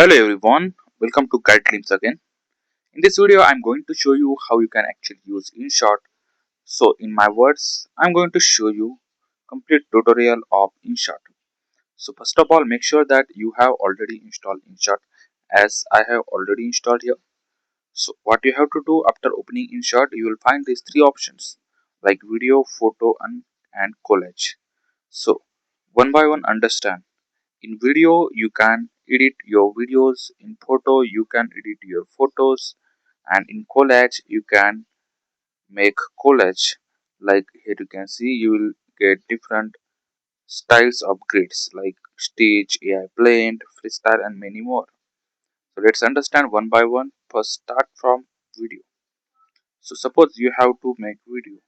Hello everyone, welcome to Guide Glimpse again. In this video, I'm going to show you how you can actually use InShot. So, in my words, I'm going to show you complete tutorial of InShot. So, first of all, make sure that you have already installed InShot, as I have already installed here. So, what you have to do after opening InShot, you will find these three options like video, photo, and collage. So, one by one, understand. In video, you can edit your videos. In photo, you can edit your photos. And in collage, you can make collage. Like here you can see, you will get different styles of grids like stage, AI blend, freestyle, and many more. So let's understand one by one. First, start from video. So suppose you have to make video,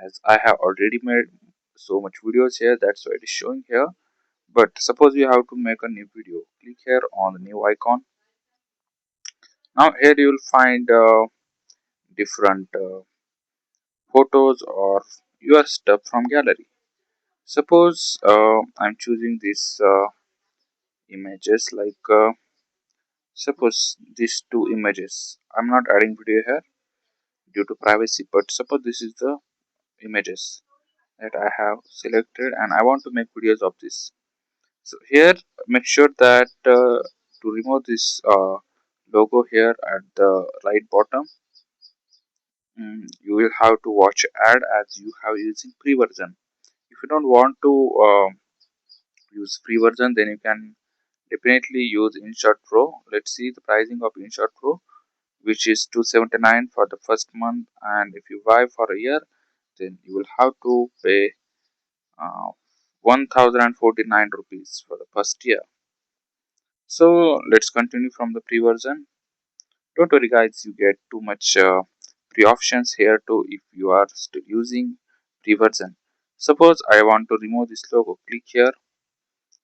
as I have already made so much videos here, that's why it is showing here. But suppose you have to make a new video, click here on the new icon. Now here you will find different photos or your stuff from gallery. Suppose I'm choosing these images like suppose these two images. I'm not adding video here due to privacy, but suppose this is the images that I have selected and I want to make videos of this. So here make sure that to remove this logo here at the right bottom, you will have to watch ad as you have using free version. If you don't want to use free version, then you can definitely use InShot Pro. Let's see the pricing of InShot Pro, which is 279 for the first month, and if you buy for a year, then you will have to pay uh, 1049 rupees for the first year. So let's continue from the free version. Don't worry guys, you get too much free options here too if you are still using free version. Suppose I want to remove this logo, click here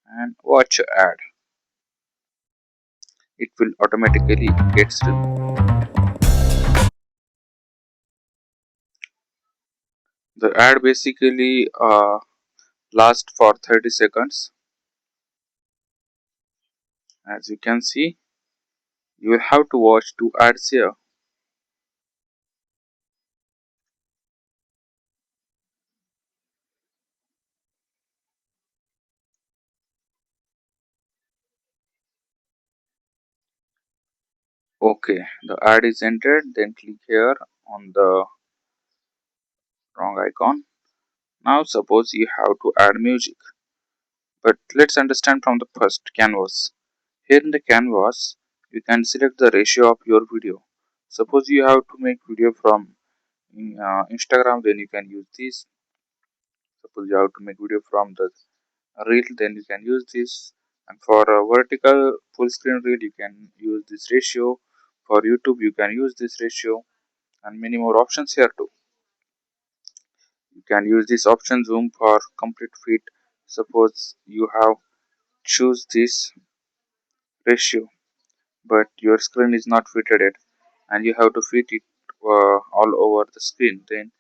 and watch ad. It will automatically gets removed. The ad basically lasts for 30 seconds. As you can see, you will have to watch two ads here. Okay, the ad is entered, then click here on the wrong icon. Now suppose you have to add music. But let's understand from the first canvas. Here in the canvas, you can select the ratio of your video. Suppose you have to make video from Instagram, then you can use this. Suppose you have to make video from the reel, then you can use this. And for a vertical full screen reel, you can use this ratio. For YouTube, you can use this ratio, and many more options here too. You can use this option zoom for complete fit. Suppose you have choose this ratio, but your screen is not fitted yet and you have to fit it all over the screen, then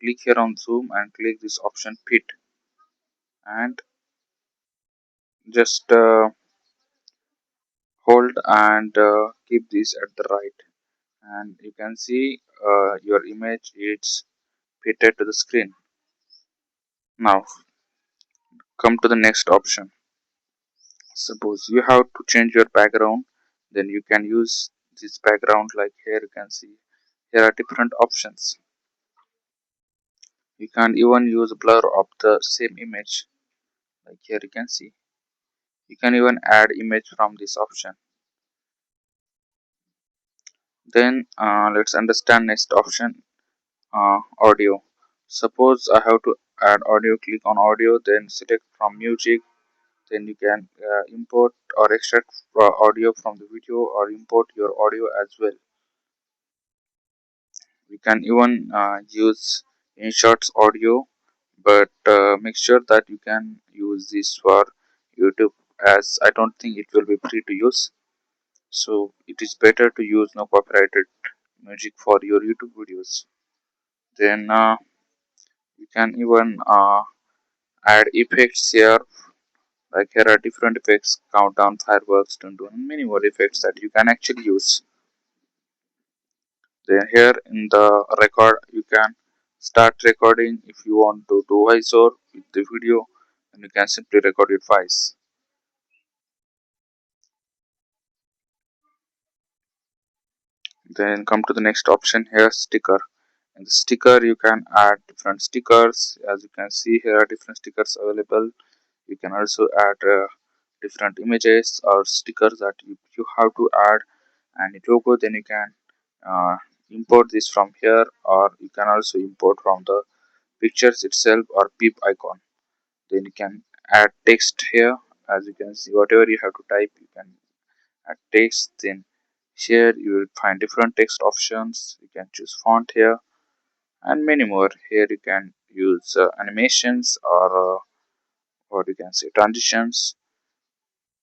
click here on zoom and click this option fit and just hold and keep this at the right, and you can see your image is fitted to the screen. Now come to the next option. Suppose you have to change your background, then you can use this background. Like here you can see here are different options. You can even use blur of the same image. Like here you can see, you can even add image from this option. Then let's understand next option, audio. Suppose I have to add audio, click on audio, then select from music, then you can import or extract audio from the video or import your audio as well. You can even use InShot's audio, but make sure that you can use this for YouTube, as I don't think it will be free to use. So it is better to use no copyrighted music for your YouTube videos. Then you can even add effects here, Like here are different effects, countdown, fireworks, dun dun, and many more effects that you can actually use. Then here in the record you can start recording. If you want to do voiceover with the video, and you can simply record it twice. Then come to the next option here, sticker. In the sticker you can add different stickers. As you can see, here are different stickers available. You can also add different images or stickers that you have to add, and it logo. Then you can uh, import this from here, or you can also import from the pictures itself or peep icon. Then you can add text here. As you can see, whatever you have to type, you can add text. Then here you will find different text options. You can choose font here and many more. Here you can use animations or what you can say, transitions.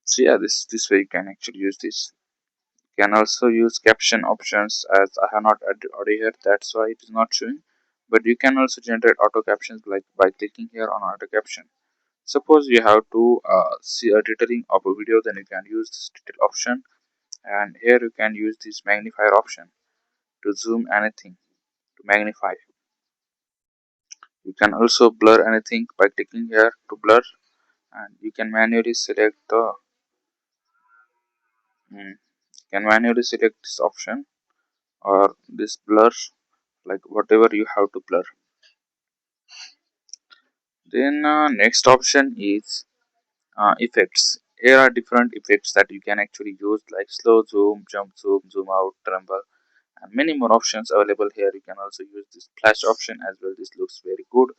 So yeah, this way you can actually use this. You can also use caption options. As I have not added audio here, that's why it is not showing. But you can also generate auto captions like by clicking here on auto caption. Suppose you have to see a detailing of a video, then you can use this detail option, and here you can use this magnifier option to zoom anything, to magnify. You can also blur anything by clicking here to blur, and you can manually select the this option or this blur, like whatever you have to blur. Then next option is effects. Here are different effects that you can actually use, like slow zoom, jump zoom, zoom out, tremble, and many more options available here. You can also use this flash option as well. This looks very good.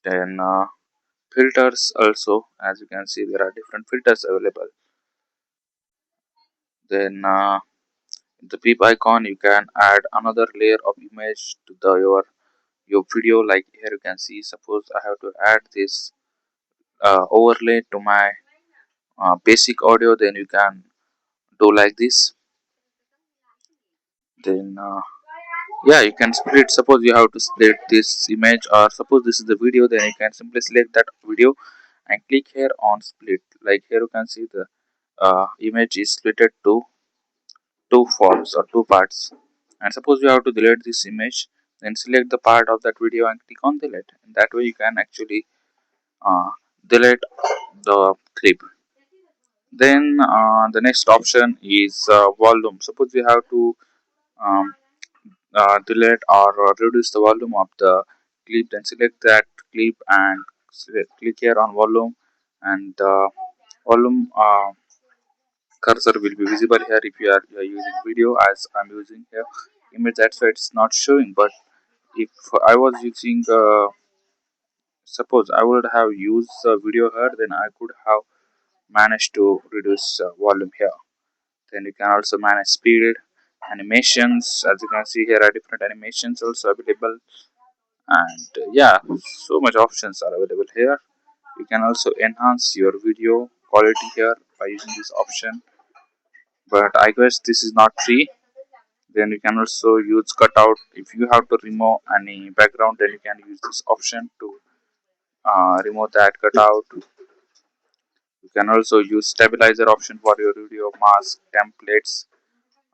Then filters also, as you can see, there are different filters available. Then the peep icon, you can add another layer of image to your video. Like here you can see, suppose I have to add this overlay to my basic audio, then you can do like this. Then yeah, you can split. Suppose you have to split this image, or suppose this is the video, then you can simply select that video and click here on split. Like here you can see the image is splitted to two forms or two parts. And suppose you have to delete this image, then select the part of that video and click on delete. And that way you can actually uh, delete the clip. Then the next option is volume. Suppose you have to um, delete or reduce the volume of the clip, then select that clip and click here on volume, and the volume cursor will be visible here if you are using video. As I'm using here image, that's why it's not showing. But if I was using suppose I would have used video here, then I could have managed to reduce volume here. Then you can also manage speed, animations. As you can see, here are different animations also available, and yeah, so much options are available here. You can also enhance your video quality here by using this option, but I guess this is not free. Then you can also use cutout. If you have to remove any background, then you can use this option to remove that cutout. You can also use stabilizer option for your video, mask, templates.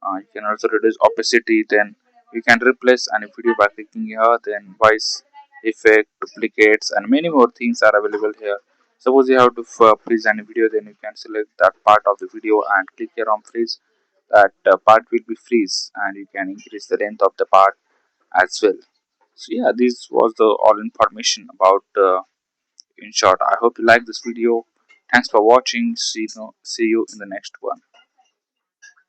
You can also reduce opacity. Then you can replace any video by clicking here. Then voice effect, duplicates, and many more things are available here. Suppose you have to freeze any video, then you can select that part of the video and click here on freeze. That part will be freeze, and you can increase the length of the part as well. So yeah, this was the all information about InShot. I hope you like this video. Thanks for watching. See you in the next one.